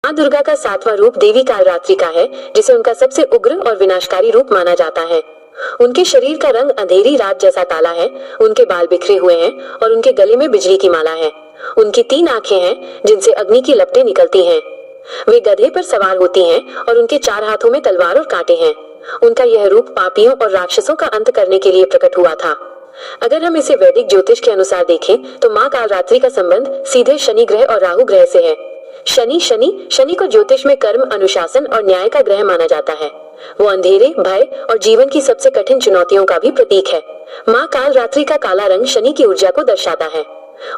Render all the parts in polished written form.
माँ दुर्गा का सातवां रूप देवी कालरात्रि का है, जिसे उनका सबसे उग्र और विनाशकारी रूप माना जाता है। उनके शरीर का रंग अंधेरी रात जैसा काला है, उनके बाल बिखरे हुए हैं और उनके गले में बिजली की माला है। उनकी 3 आंखें हैं जिनसे अग्नि की लपटें निकलती हैं। वे गधे पर सवार होती हैं और उनके 4 हाथों में तलवार और कांटे हैं। उनका यह रूप पापियों और राक्षसों का अंत करने के लिए प्रकट हुआ था। अगर हम इसे वैदिक ज्योतिष के अनुसार देखें तो माँ कालरात्रि का संबंध सीधे शनि ग्रह और राहु ग्रह से है। शनि को ज्योतिष में कर्म, अनुशासन और न्याय का ग्रह माना जाता है। वो अंधेरे, भय और जीवन की सबसे कठिन चुनौतियों का भी प्रतीक है। माँ कालरात्रि का काला रंग शनि की ऊर्जा को दर्शाता है।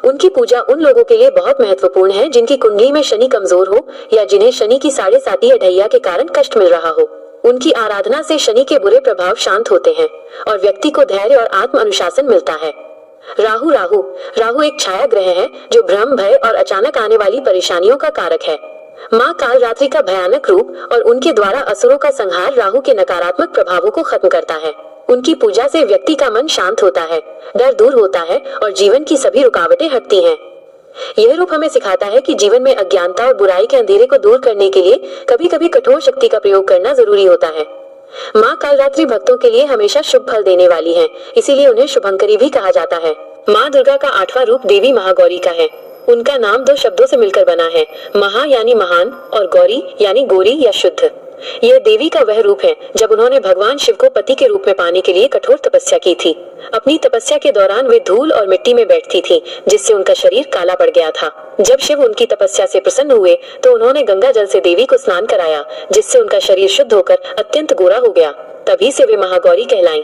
उनकी पूजा उन लोगों के लिए बहुत महत्वपूर्ण है जिनकी कुंडली में शनि कमजोर हो या जिन्हें शनि की 7.5 अढैया के कारण कष्ट मिल रहा हो। उनकी आराधना से शनि के बुरे प्रभाव शांत होते हैं और व्यक्ति को धैर्य और आत्म अनुशासन मिलता है। राहु एक छाया ग्रह है जो भ्रम, भय और अचानक आने वाली परेशानियों का कारक है। माँ कालरात्रि का भयानक रूप और उनके द्वारा असुरों का संहार राहु के नकारात्मक प्रभावों को खत्म करता है। उनकी पूजा से व्यक्ति का मन शांत होता है, डर दूर होता है और जीवन की सभी रुकावटें हटती हैं। यह रूप हमें सिखाता है कि जीवन में अज्ञानता और बुराई के अंधेरे को दूर करने के लिए कभी कभी कठोर शक्ति का प्रयोग करना जरूरी होता है। माँ कालरात्रि भक्तों के लिए हमेशा शुभ फल देने वाली है, इसीलिए उन्हें शुभंकरी भी कहा जाता है। माँ दुर्गा का 8वां रूप देवी महागौरी का है। उनका नाम 2 शब्दों से मिलकर बना है, महा यानी महान और गौरी यानी गोरी या शुद्ध। यह देवी का वह रूप है जब उन्होंने भगवान शिव को पति के रूप में पाने के लिए कठोर तपस्या की थी। अपनी तपस्या के दौरान वे धूल और मिट्टी में बैठती थी, जिससे उनका शरीर काला पड़ गया था। जब शिव उनकी तपस्या से प्रसन्न हुए तो उन्होंने गंगा जल से देवी को स्नान कराया, जिससे उनका शरीर शुद्ध होकर अत्यंत गोरा हो गया। तभी से वे महागौरी कहलाईं।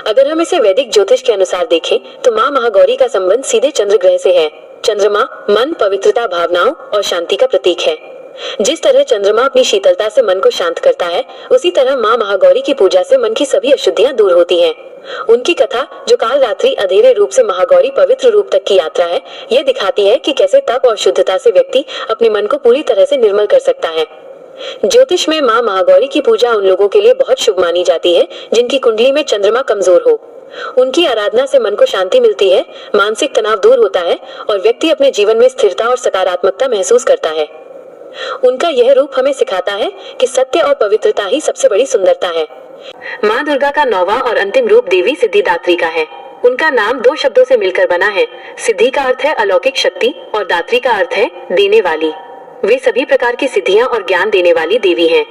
अगर हम इसे वैदिक ज्योतिष के अनुसार देखें तो माँ महागौरी का संबंध सीधे चंद्र ग्रह से है। चंद्रमा मन, पवित्रता, भावनाओं और शांति का प्रतीक है। जिस तरह चंद्रमा अपनी शीतलता से मन को शांत करता है, उसी तरह माँ महागौरी की पूजा से मन की सभी अशुद्धियां दूर होती हैं। उनकी कथा, जो कालरात्रि अंधेरे रूप से महागौरी पवित्र रूप तक की यात्रा है, यह दिखाती है कि कैसे तप और शुद्धता से व्यक्ति अपने मन को पूरी तरह से निर्मल कर सकता है। ज्योतिष में माँ महागौरी की पूजा उन लोगों के लिए बहुत शुभ मानी जाती है जिनकी कुंडली में चंद्रमा कमजोर हो। उनकी आराधना से मन को शांति मिलती है, मानसिक तनाव दूर होता है और व्यक्ति अपने जीवन में स्थिरता और सकारात्मकता महसूस करता है। उनका यह रूप हमें सिखाता है कि सत्य और पवित्रता ही सबसे बड़ी सुंदरता है। माँ दुर्गा का 9वां और अंतिम रूप देवी सिद्धिदात्री का है। उनका नाम 2 शब्दों से मिलकर बना है। सिद्धि का अर्थ है अलौकिक शक्ति और दात्री का अर्थ है देने वाली। वे सभी प्रकार की सिद्धियां और ज्ञान देने वाली देवी हैं।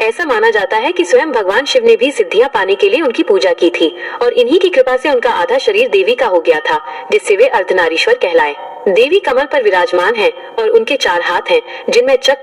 ऐसा माना जाता है कि स्वयं भगवान शिव ने भी सिद्धियां पाने के लिए उनकी पूजा की थी और इन्हीं की कृपा से उनका आधा शरीर देवी का हो गया था, जिससे वे अर्धनारीश्वर कहलाए। देवी कमल पर विराजमान है और उनके 4 हाथ हैं जिनमें चक्र